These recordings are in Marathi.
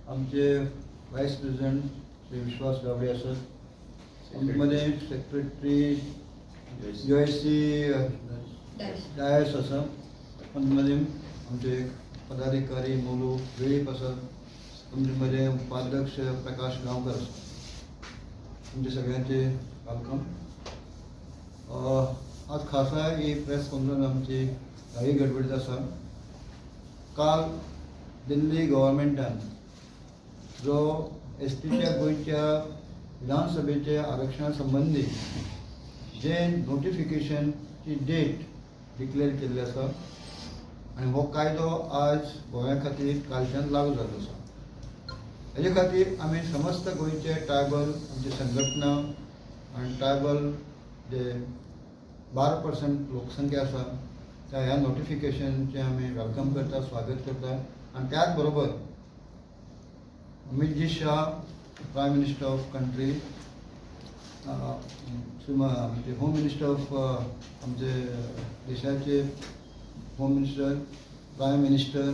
आमचे व्हाईस प्रेसिडेंट श्री विश्वास गावडे असत, मध्ये सेक्रेटरी UIC डायस असा, मध्ये आमचे पदाधिकारी मोलू वेळीप असत, मध्ये उपाध्यक्ष प्रकाश गावकर असत. तुमचे सगळ्यांचे वेलकम. आज खासा ही प्रेस कॉन्फरन्स आमची काही गडबडीत आसा. काल दिल्ली गव्हर्मेंटान जो STच्या गोंयच्या विधानसभेच्या आरक्षणा संबंधी जे नोटिफिकेशनची डेट डिक्लेअर केल्ली आसा आनी हो कायदो आज गोंया खातीर कालच्यान लागू जाल्लो आसा. हेजे खातीर आमी समस्त गोंयचे ट्रायबल आमची संघटना आनी ट्रायबल जे 12% लोकसंख्या आसा त्या ह्या नोटिफिकेशनचे आमी वेलकम करता, स्वागत करता. आनी त्याच बरोबर Amit Shah, prime minister of country, म्हणजे होम मिनिस्टर ऑफ आमचे देशाचे होम मिनिस्टर, प्रायम मिनिस्टर,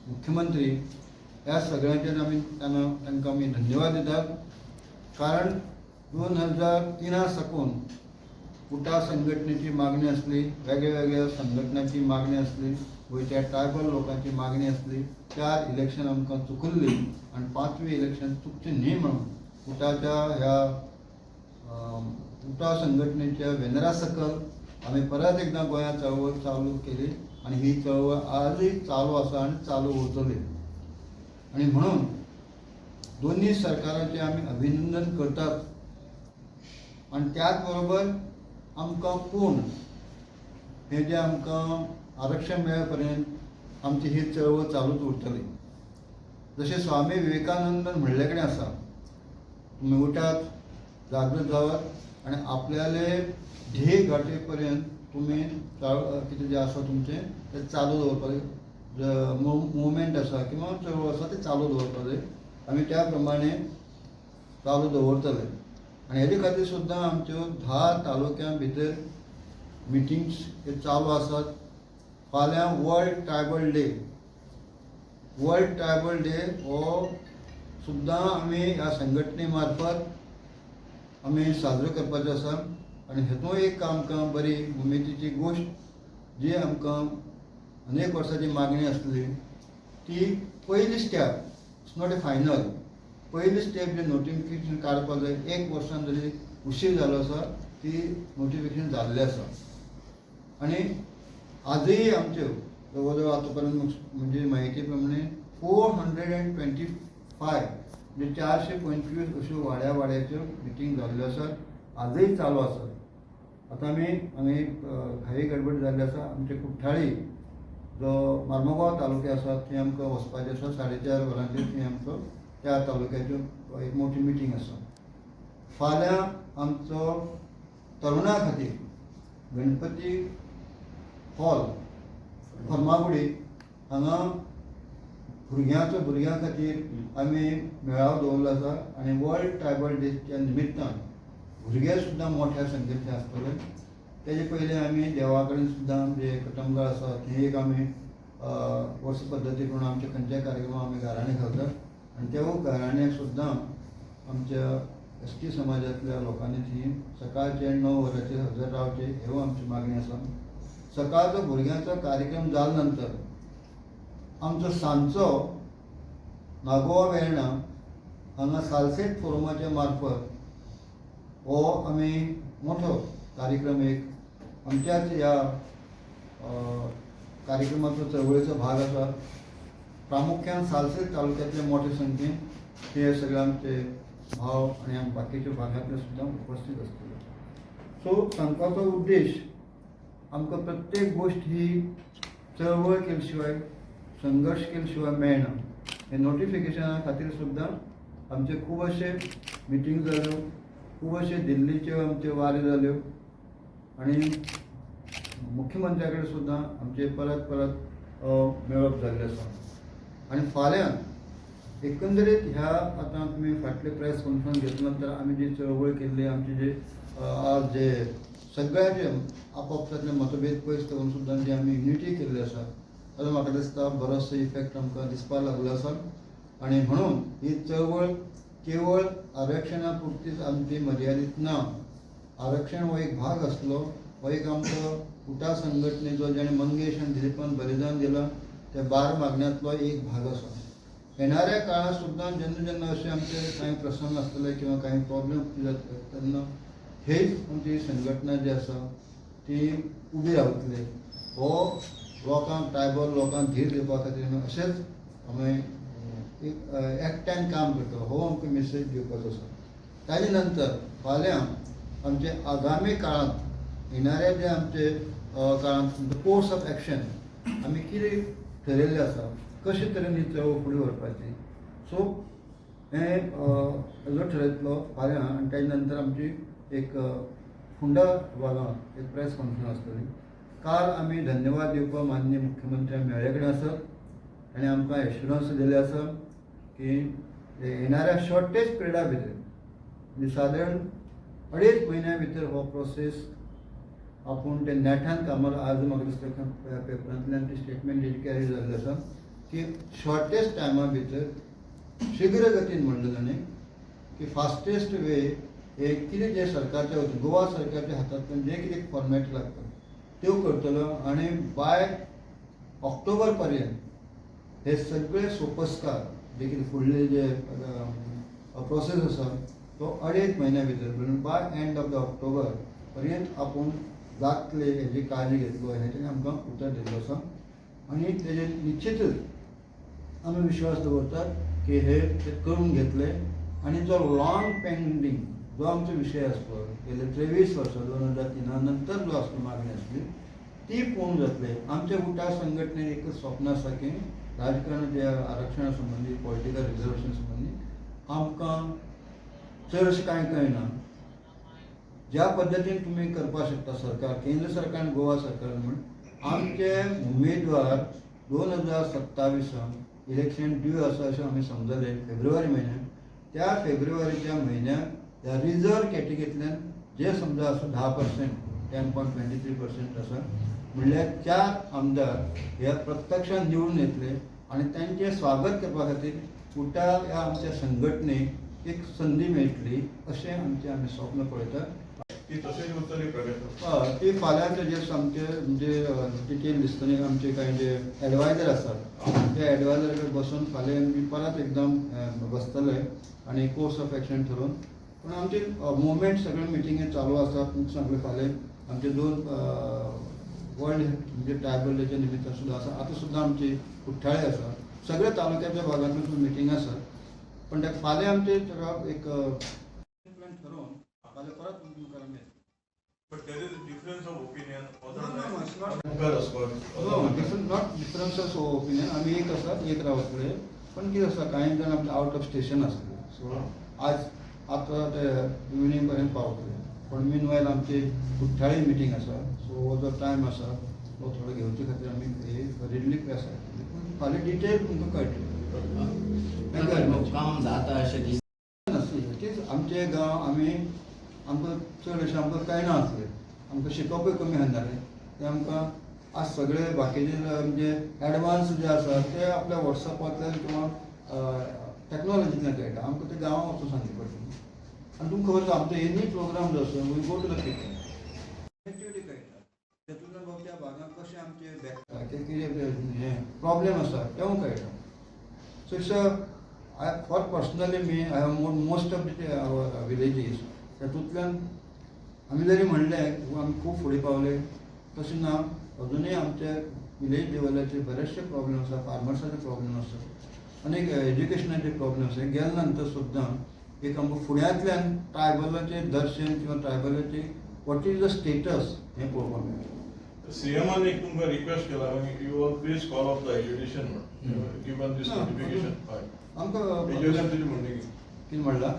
मुख्यमंत्री ह्या सगळ्यांचेर आमी तांकां आमी धन्यवाद दितात. कारण 2003 साकून उटा संघटनेची मागणी असली, वेगळ्या संघटनांची मागणी असली, गोंयच्या ट्रायबल लोकांची मागणी असली. 4 इलेक्शन आमकां चुकल्ली आनी 5वें इलेक्शन चुकचें न्ही म्हणून उटाच्या ह्या उटा संघटनेच्या बॅनरा सकल आमी परत एकदां गोंयांत चळवळ चालू केली आनी ही चळवळ आजूय चालू आसा आनी चालू उरतली. आनी म्हणून दोन्ही सरकारांचे आमी अभिनंदन करतात. आनी त्याच बरोबर आमकां पूर्ण हे जे आमकां आरक्षण मेळे पर्यंत आमची ही चळवळ चालूच उरतली. जशें स्वामी विवेकानंदन म्हणले कडेन आसा, तुमी उठात, जागृत जावात आनी आपल्याले ध्येय गाठे पर्यंत तुमी कितें जें आसा तुमचें तें चालू दवरपाक, मुवमेंट आसा किंवा चळवळ आसा ते चालू दवरपाक जाय. आमी त्या प्रमाणे चालू दवरतले. आनी हेजे खातीर सुद्दां आमच्यो 10 तालुक्यां भितर मिटिंग्स हे चालू आसात. फाल्यां वर्ल्ड ट्रायबल डे हो सुद्दां आमी ह्या संघटने मार्फत आमी साजरो करपाचो आसा. आनी हेतूंत एक आमकां बरी उमेदीची गोश्ट जी आमकां अनेक वर्सांची मागणी आसली ती पयली step, it's not A final, पयली स्टेप जे नोटिफिकेशन काडपाक जाय 1 वर्सान जरी उशीर जालो आसा ती नोटिफिकेशन जाल्लें आसा. आनी आजूय आमच्यो जवळ जवळ आतां पर्यंत म्हणजे म्हायती प्रमाणे 425 म्हणजे 425 अश्यो वाड्याच्यो मिटींग जाल्ल्यो आसात, आजूय चालू आसात. आतां आमी घाई गडबड जाल्ली आसा. आमचे कुठ्ठाळी जो मार्मुगांव तालुके आसा थंय आमकां वचपाचें आसा. 4:30 वरांचेर थंय आमचो त्या तालुक्याच्यो एक मोठी मिटींग आसा. फाल्यां आमचो तरुणां खातीर गणपती हॉल फर्मागुडी हांगा भुरग्यां खातीर आमी मेळावो दवरलो आसा. आनी वर्ल्ड ट्रायबल डेच्या निमित्तान भुरगे सुद्दां मोठ्या संख्येचे आसतले. तेजे पयलीं आमी देवा कडेन सुद्दां जे कटमगाळ आसा थंय एक आमी वर्स पद्दती करून आमचे खंयच्याय कार्यक्रमाक आमी गाराणें घालतात. आनी त्या गाराण्याक सुद्दां आमच्या ST समाजांतल्या लोकांनी थंय सकाळचे 9 वरांचेर हजर रावचे ह्यो आमची मागणी आसा. सकाळचो भुरग्यांचो कार्यक्रम जाले नंतर आमचो सांजचो नागोवा वेर्णा हांगा सालसेट फोरमाच्या मार्फत हो आमी मोठो कार्यक्रम एक आमच्याच ह्या कार्यक्रमाचो चळवळीचो भाग आसा. प्रामुख्यान सालसेट तालुक्यांतले मोठे संख्येन हे सगळे आमचे भाव आनी बाकीच्या भागांतले सुद्दां उपस्थित आसतले. सो सांगपाचो उद्देश आमकां प्रत्येक गोश्ट ही चळवळ केले शिवाय, संघर्श केले शिवाय मेळना. हे नोटिफिकेशना खातीर सुद्दां आमचे खूब अशे मिटींग जाल्यो, खूब अशे दिल्लीच्यो आमच्यो वारी जाल्यो आनी मुख्यमंत्र्या कडेन सुद्दां आमचे परत मेळप जाल्लें आसा. आनी फाल्यां एकंदरीत ह्या आतां तुमी फाटले प्रेस कॉन्फरन्स घेतले नंतर आमी जी चळवळ केल्ली, आमचे जे आज जे सगळ्याचे आपापसातले मतभेद पयस करून सुद्दां जी आमी युनिटी केल्ली आसा ताचो म्हाका दिसता बरोसो इफेक्ट आमकां दिसपाक लागलो आसा. आणि म्हणून ही चळवळ केवळ आरक्षणापुरतीच आमची मर्यादित ना. आरक्षण हो एक भाग असलो, हो एक आमचो उठा संघटनेचो जेणे मंगेश आनी दिलीपान बलिदान दिलं त्या 12 मागण्यांतलो एक भाग आसा. येणाऱ्या काळात सुद्दां जेन्ना जेन्ना असे आमचे काही प्रसंग आसतले किंवा काही प्रॉब्लेम जातले तेन्ना हेच आमची संघटना जी आसा ती उबी रावतली. हो लोकांक ट्रायबल लोकांक धीर दिवपा खातीर आमी अशेंच आमी एकट्यान काम करतलो हो आमकां मेसेज दिवपाचो आसा. ताजे नंतर फाल्यां आमचे आगामी काळांत येणाऱ्या जे आमचे काळांत कोर्स ऑफ एक्शन आमी कितें ठरयल्लें आसा, कशे तरेन ही चळवळ फुडें व्हरपाची. सो हें हेजो ठरयतलो फाल्यां आनी ताजे नंतर आमची एक फोंडा विभागांत एक प्रेस कॉन्फरन्स आसतली. काल आमी धन्यवाद दिवपाक माननीय मुख्यमंत्र्याक मेळ्ळे कडेन आसत. ताणें आमकां एश्युरन्स दिले आसा की येणाऱ्या शॉर्टेज पिरियडा भितर म्हणजे सादारण 2.5 म्हयन्या भितर हो प्रोसेस आपूण ते नेटान कामार आज म्हाका दिसता पेपरांतल्यान ती स्टेटमेंट तेजी कॅरी जाल्ली आसा की शॉर्टेज टायमा भितर शीघ्र गतीन म्हणलें ताणें की फास्टेस्ट वे हे कितें जे सरकारच्या गोवा सरकारच्या हातांतल्यान जे कितें फॉर्मेट लागता त्यो करतलो आनी बाय ऑक्टोबर पर्यंत हे सगळे सोपस्कार जे कितें फुडले जे प्रोसेस आसा तो 2.5 म्हयन्या भितर म्हणून by end of the October पर्यंत आपूण जातले हेजी काळजी घेतलो हेजें आमकां उतर दिल्लो आसा. आनी तेजे निश्चितच आमी विश्वास दवरतात की हे करून घेतले आनी जो लॉंग पेंडींग जो आमचो विशय आसलो गेले 23 वर्सां 2003 नंतर जो आसलो मागणी आसली ती पूर्ण जातले. आमच्या उठा संघटनेन एकच स्वप्न आसा की राजकारणाच्या आरक्षणा संबंधी पॉलिटिकल रिजर्वेशन संबंधी आमकां चडशें कांय कळना. ज्या पद्दतीन तुमी करपाक शकता सरकार केंद्र सरकार आनी गोवा सरकार म्हण आमचे उमेदवार 2027 इलेक्शन ड्यू आसा अशें आमी समजले फेब्रुवारी म्हयन्यात. त्या फेब्रुवारीच्या म्हयन्यात ह्या रिजर्व कॅटेगरींतल्यान जे समजा आसा 10% 10.23% आसा म्हणल्यार 4 आमदार हे प्रत्यक्षान निवडून येतले आनी तांचें स्वागत करपा खातीर उठा ह्या आमच्या संघटनेक एक संदी मेळटली अशें आमी स्वप्न पळयतात. ती तशेंच उरतली प्रगत. ती फाल्यांचे जे सामके म्हणजे डिटेल दिसतले आमचे कांय जे एडवायजर आसात त्या एडवायजरा कडेन बसून फाल्यां आमी परत एकदम बसतले आनी कोर्स ऑफ एक्शन ठरोवन. पूण आमचे मुवमेंट सगळे मिटिंगे चालू आसात. तुमकां सांगलें फाल्यां आमचे 2 वर्ल्ड म्हणजे ट्रायबल डेच्या निमित्तान सुद्दां आसा. आतां सुद्दां आमची कुठ्ठाळे आसा. सगळे तालुक्याच्या भागांतून मिटींग आसात. पण त्या फाल्यां आमचे एक प्लॅन ठरोवन फाल्यां परत मुखार मेळटले. But there is a difference of opinion. Not difference of opinion. आमी एक आसात एक रावतले. पण कितें आसा कांय जाण आमचे आउट ऑफ स्टेशन आसले. सो आज आतां ते इवनिंग पर्यंत पावतले. पण मीन वायल आमची कुठ्ठाळी मिटींग आसा. सो हो जो टायम आसा तो थोडो घेवचे खातीर आमी हे रिडली प्रेस फाल्यां डिटेल तुमकां कळटलें. काम जाता अशें दिसता. आमचे गांव आमी आमकां चड अशें आमकां कांय ना आसलें. आमकां शिकोवपूय कमी आहनालें. ते आमकां आज सगळे बाकीचे म्हणजे एडवान्स जे आसा ते आपल्या वॉट्सॅपांतल्यान किंवा टॅक्नॉलॉजींतल्यान कळटा. आमकां ते गांवां वचून सांगचें पडटा. आनी तुमकां खबर आसा आमचो एनी प्रोग्राम जो आसा we go to the people activity कळटा. तेतूंतल्यान बाबा त्या भागांत कशें आमचे भेटता कितें हें प्रॉब्लेम आसा तेवूय कळटा. So it's for personally me I have most of the villages तातूंतल्यान आमी जरी म्हणलें आमी खूब फुडें पावले तशें ना. अजुनूय आमचे विलेज लेवलाचे बरेचशे प्रॉब्लेम आसा. फार्मर्साचे प्रॉब्लेम आसा आनी एज्युकेशनाचे प्रॉब्लेम आसा. गेल्या नंतर सुद्दां एक आमकां फुड्यांतल्यान ट्रायबलाचे दर्शन किंवा ट्रायबलाचे वॉट इज द स्टेटस हें पळोवपाक मेळटा. सीएमान एक तुमकां रिक्वेस्ट केला you all please call of the education given this notification. हय आमकां एज्युकेशन तुजी म्हणणी कितें म्हणलां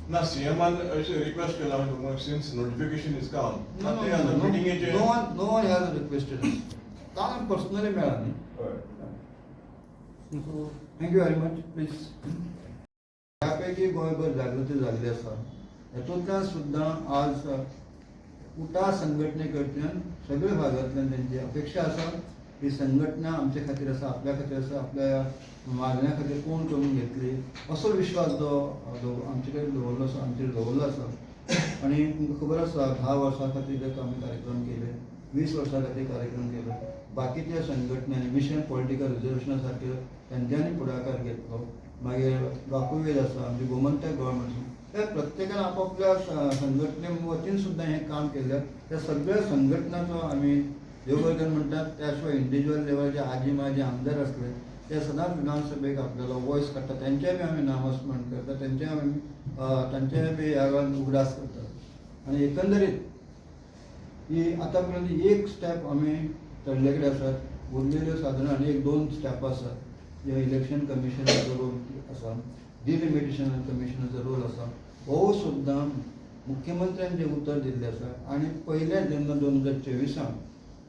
ना सीएमान अशें रिक्वेस्ट केला तुमकां सिन्स नोटिफिकेशन इज कम मिटिंगेचे नो वन हॅज रिक्वेस्टेड. काल पर्सनली मेळ्ळा न्ही. So thank you very much. Please ह्या पैकी गोंयभर जागृती जाल्ली आसा. हेतूंतल्यान सुद्दां आज उठा संघटने कडच्यान सगळ्या भागांतल्यान तेंची अपेक्षा आसा ही संघटना आमच्या खातीर आसा, आपल्या खातीर आसा, आपल्या मागण्या खातीर कोण करून घेतली असो विश्वास जो आमचे कडेन दवरलो आसा, आमचेर दवरलो आसा. आनी तुमकां खबर आसा 10 वर्सां खातीर एक आमी कार्यक्रम केले, 20 वर्सां खातीर कार्यक्रम केलो. बाकीच्या संघटनांनी मिशन पॉलिटिकल रिजर्वेशना सारके तेंच्यांनी फुडाकार घेतलो. मागीर बापूवेद आसा, आमची गोमंतक गव्हर्मेंट, हे प्रत्येकान आपापल्या संघटने वतीन सुद्दां हें काम केलें. त्या सगळ्या संघटनांचो आमी देवबर्गन म्हणटात, त्या शिवाय इंडिव्हिज्युअल लेवलचे आजी माजी आमदार असले ते सदांच विधानसभेक आपल्याला वॉयस काडटा, तेंचेय बी आमी नामस्मरण करता, तेंचेय बी ह्या वेळार उगडास करतात. आनी एकंदरीत ही आतां पर्यंत एक स्टेप आमी चडले कडेन आसात. उरलेल्यो सादारण आनी एक 2 स्टेप आसात, जे इलेक्शन कमिशनाचो रोल आसा, डिलिमिटेशन कमिशनाचो रोल आसा. हो सुद्दां मुख्यमंत्र्यान जें उतर दिल्लें आसा. आनी पयलें जेन्ना 2024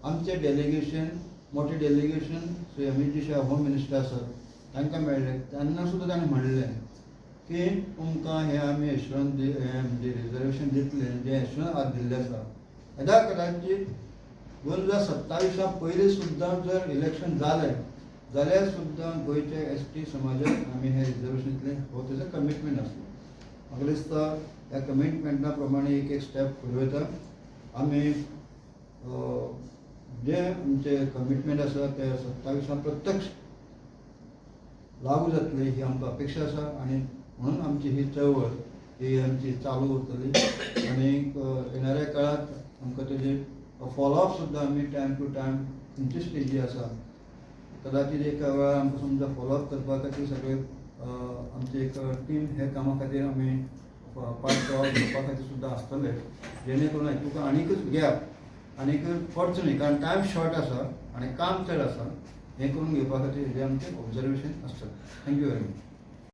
आमचें डेलिगेशन, मोठें delegation Shri Amit ji Shah home minister आसात तांकां मेळ्ळें, तेन्ना सुद्दां ताणें म्हणलें की तुमकां हें आमी एश्युरन्स म्हणजे रिजर्वेशन दितलें, जें एश्युरन्स आज दिल्लें आसा. येदा कदाचित 2027 पयलीं सुद्दां जर इलेक्शन जालें जाल्यार सुद्दां गोंयच्या ST समाजाक आमी हें रिजर्वेशन दितलें, हो तेजो कमिटमेंट आसलो. म्हाका दिसता ह्या कमिटमेंटा प्रमाणे एक स्टेप फुडें वयता. आमी जे आमचे कमिटमेंट आसा ते 27 प्रत्यक्ष लागू जातली ही आमकां अपेक्षा आसा. आनी म्हणून आमची ही चळवळ ही आमची चालू उरतली. आनी येणाऱ्या काळात आमकां तेजे फॉलोअप सुद्दां आमी टायम टू टायम खंयची स्टेजी आसा, कदाचित एका वेळार आमकां समजा फॉलोअप करपा खातीर सगळे आमची एक टीम हे कामा खातीर आमी पार्ट घेवपा खातीर सुद्दां आसतले, जेणे करून तुका आनीकच गॅप आनीक अडचणी, कारण टायम शॉर्ट आसा आनी काम चड आसा, हें करून घेवपा खातीर हेजें आमचें ऑब्जर्वेशन आसतलें. Thank you very much.